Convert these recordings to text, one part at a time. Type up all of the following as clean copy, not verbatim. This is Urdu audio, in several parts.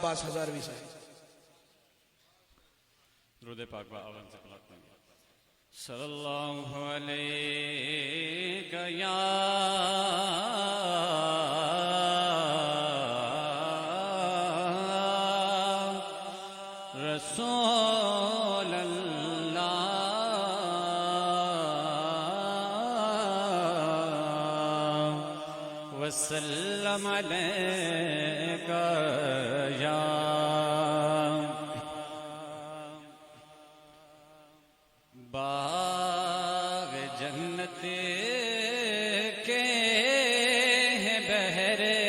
50,000 بھی صحیح. درود پاک با آغاز سے پلاک دیں گے. صلی اللہ علیہ یا رسول اللہ وسلم علیک یا باغ جنت کے بہرے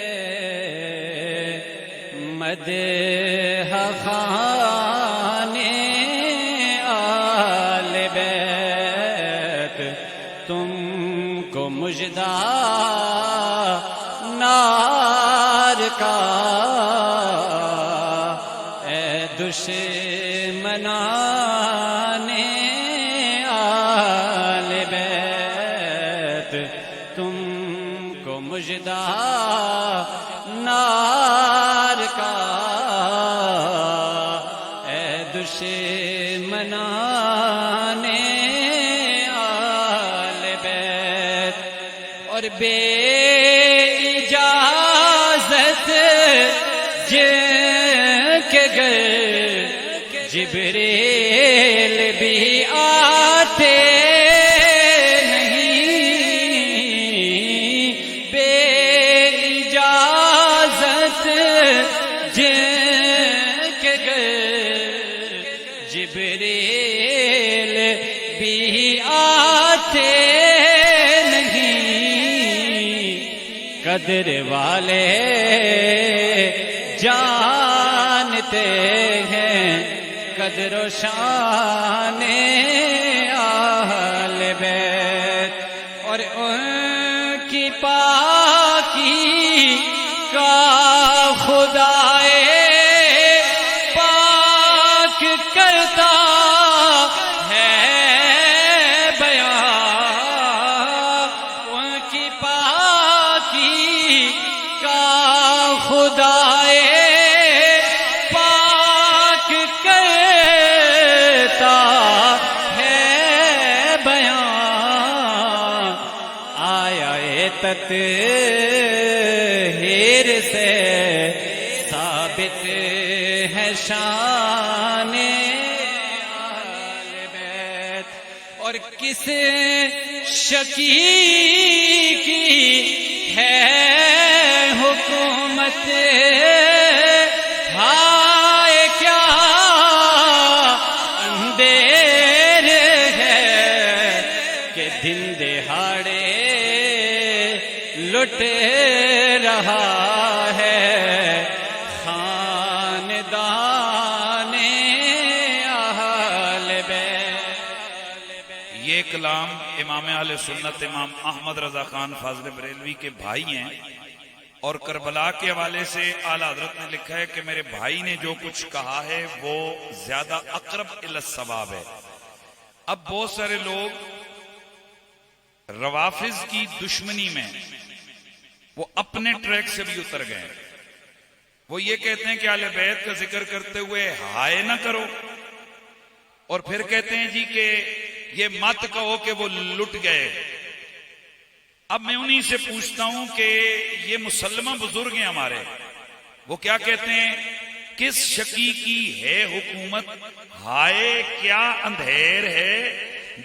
مدح خانے آل بیت تم کو مژدہ نار کا اے دشمنان آل بیت تم کو مژدہ نار کا اے دشمنان آل بیت. اور بے اجازت جن کے گھر جبریل بھی آتے نہیں، بے اجازت جن کے گھر جبریل بھی آتے نہیں. قدر والے جانتے ہیں قدر و شان اہل بیت، اور ان کی پاکی کا خدائے پاک کرتا ہے بیان. ان کی پاکی کا خدائے تطہیر سے ثابت ہے شان آل بیت. اور کس شکی کی ہے حکومت، ہائے کیا اندھیر ہے کہ دن دہاڑے لٹ رہا ہے خاندان اہل بیت. یہ کلام امام اہل سنت امام احمد رضا خان فاضل بریلوی کے بھائی ہیں، اور کربلا کے حوالے سے اعلیٰ حضرت نے لکھا ہے کہ میرے بھائی نے جو کچھ کہا ہے وہ زیادہ اقرب الی الصواب ہے. اب بہت سارے لوگ روافض کی دشمنی میں وہ اپنے ٹریک سے بھی اتر گئے. وہ یہ کہتے ہیں کہ اہل بیت کا ذکر کرتے ہوئے ہائے نہ کرو، اور پھر کہتے ہیں جی کہ یہ مت کہو کہ وہ لٹ گئے. اب میں انہی سے پوچھتا ہوں کہ یہ مسلمہ بزرگ ہیں ہمارے، وہ کیا کہتے ہیں؟ کس شکی کی ہے حکومت، ہائے کیا اندھیر ہے،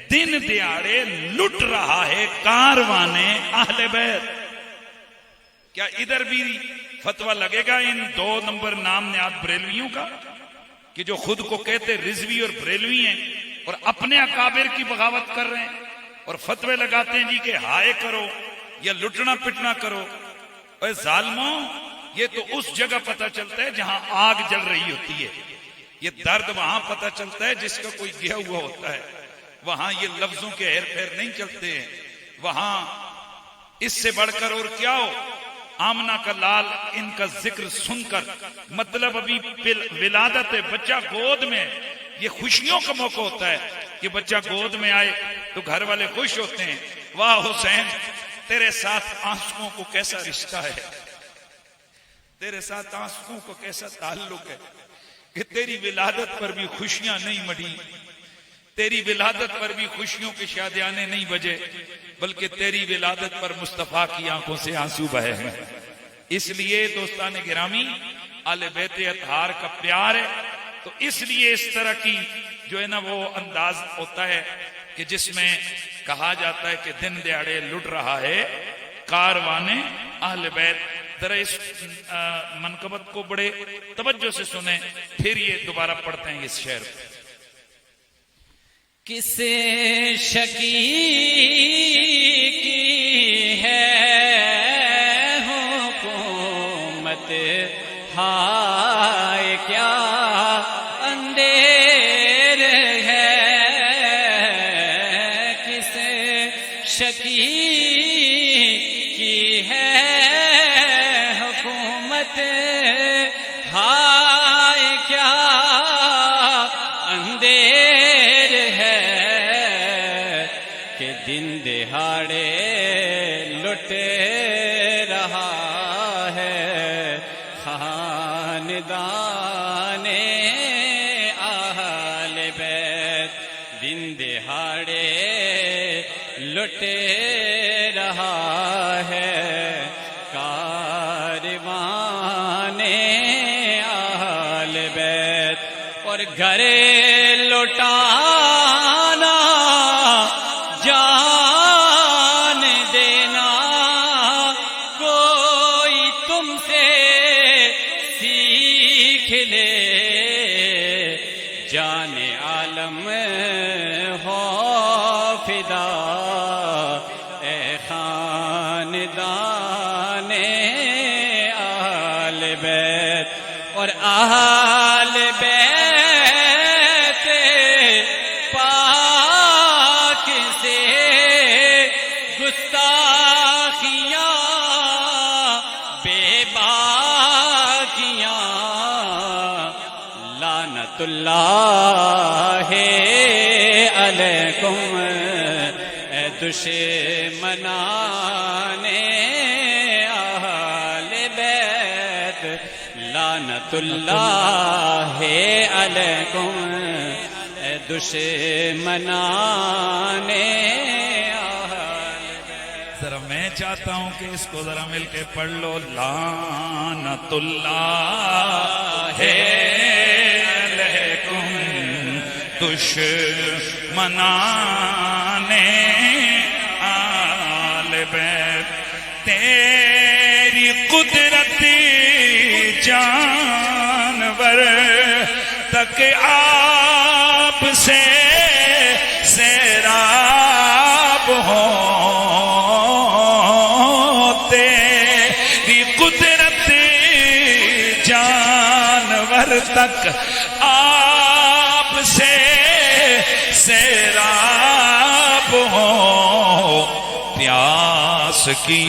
دن دیاڑے لٹ رہا ہے کاروان اہل بیت. کیا ادھر بھی فتویٰ لگے گا ان 2 نمبر نام نہاد بریلویوں کا کہ جو خود کو کہتے رضوی اور بریلوی ہیں اور اپنے اکابر کی بغاوت کر رہے ہیں اور فتوے لگاتے ہیں جی کہ ہائے کرو یا لٹنا پٹنا کرو؟ اے ظالموں، یہ تو اس جگہ پتہ چلتا ہے جہاں آگ جل رہی ہوتی ہے. یہ درد وہاں پتہ چلتا ہے جس کا کوئی گیا ہوا ہوتا ہے. وہاں یہ لفظوں کے ہیر پھیر نہیں چلتے ہیں. وہاں اس سے بڑھ کر اور کیا ہو، آمنہ کا لال ان کا ذکر سن کر، مطلب ابھی ولادت بچہ گود میں، یہ خوشیوں کا موقع ہوتا ہے کہ بچہ گود میں آئے تو گھر والے خوش ہوتے ہیں. واہ حسین، تیرے ساتھ آنسوؤں کو کیسا رشتہ ہے، تیرے ساتھ آنسوؤں کو کیسا تعلق ہے کہ تیری ولادت پر بھی خوشیاں نہیں مڑی، تیری ولادت پر بھی خوشیوں کے شادیانے نہیں بجے، بلکہ تیری ولادت پر مصطفیٰ کی آنکھوں سے آنسو بہے ہیں۔ اس لیے دوستان گرامی آل بیت اطہار کا پیار ہے، تو اس لیے اس طرح کی جو ہے نا وہ انداز ہوتا ہے کہ جس میں کہا جاتا ہے کہ دن دیہڑے لٹ رہا ہے کاروان اہل بیت۔ ذرا اس منقبت کو بڑے توجہ سے سنیں، پھر یہ دوبارہ پڑھتے ہیں اس شعر کو۔ کس شکی کی ہے حکومت، ہائے کیا اندھیر ہے، کس شکی کی ہے حکومت، ہائے کیا اندھیر ہے، کہ دن دہاڑے لٹ رہا ہے خاندان اہل بیت، دن دہاڑے لٹ رہا ہے کاروان اہل بیت، اور گھر لوٹانا جان دینا کوئی تم سے سیکھ لے، جان عالم ہو فدا اے خاندان اہل بیت، اور اہل بیت پاک سے گستاخیاں بے باکیاں، لعنت اللہ علیکم اے دشمنان اہل بیت، لعنت اللہ علیکم اے دشمنان اہل بیت۔ ذرا میں چاہتا ہوں کہ اس کو ذرا مل کے پڑھ لو، لعنت اللہ علیکم دشمنان آل بیت، تیری قدرت جانور تک آپ سے سیراب ہو، تیری قدرت جانور تک آپ سے سیراب ہو، پیاس کی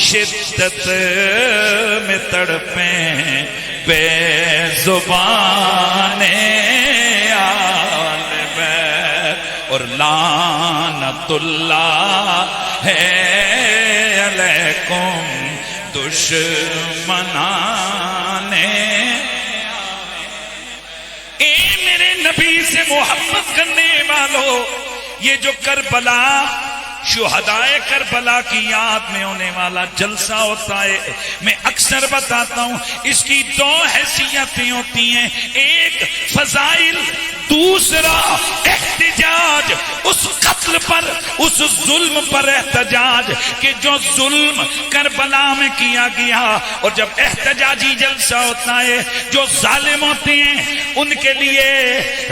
شدت میں تڑپیں بے زبان آل بیت، اور لعنت اللہ علیکم دشمنان۔ اے میرے نبی سے محبت کرنے والوں، یہ جو کربلا شہدائے کربلا کی یاد میں ہونے والا جلسہ ہوتا ہے، میں اکثر بتاتا ہوں اس کی دو حیثیتیں ہوتی ہیں، ایک فضائل، دوسرا احتجاج، اس قتل پر، اس ظلم پر احتجاج کہ جو ظلم کربلا میں کیا گیا، اور جب احتجاجی جلسہ ہوتا ہے جو ظالم ہوتے ہیں ان کے لیے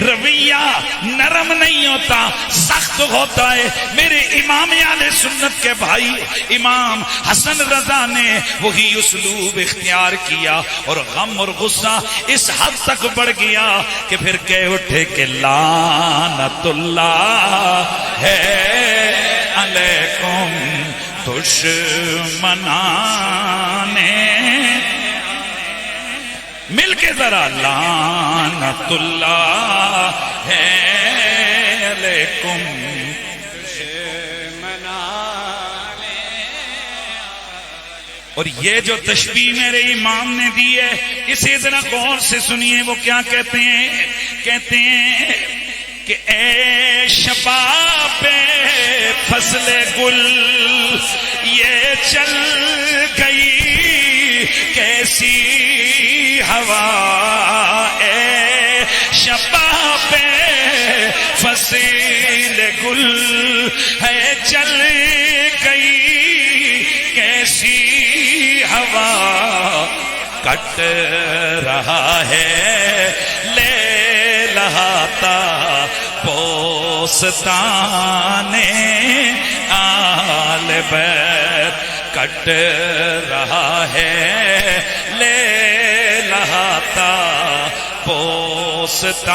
رویہ نرم نہیں ہوتا، سخت ہوتا ہے۔ میرے امام اہل سنت کے بھائی امام حسن رضا نے وہی اسلوب اختیار کیا، اور غم اور غصہ اس حد تک بڑھ گیا کہ پھر کہہ اٹھے کہ لعنت اللہ علیکم دشمنان، مل کے ذرا لعنت اللہ علیکم اور یہ جو تشبیہ میرے امام نے دی ہے اسے ذرا غور سے سنیے. وہ کیا کہتے ہیں؟ کہتے ہیں کہ اے شباب فصل گل یہ چل گئی کیسی ہوا، اے شباب فصل گل ہے چل گئی کیسی ہوا، کٹ رہا ہے لے لہاتا بوستان آل بیت، کٹ رہا ہے لے لہاتا بوستان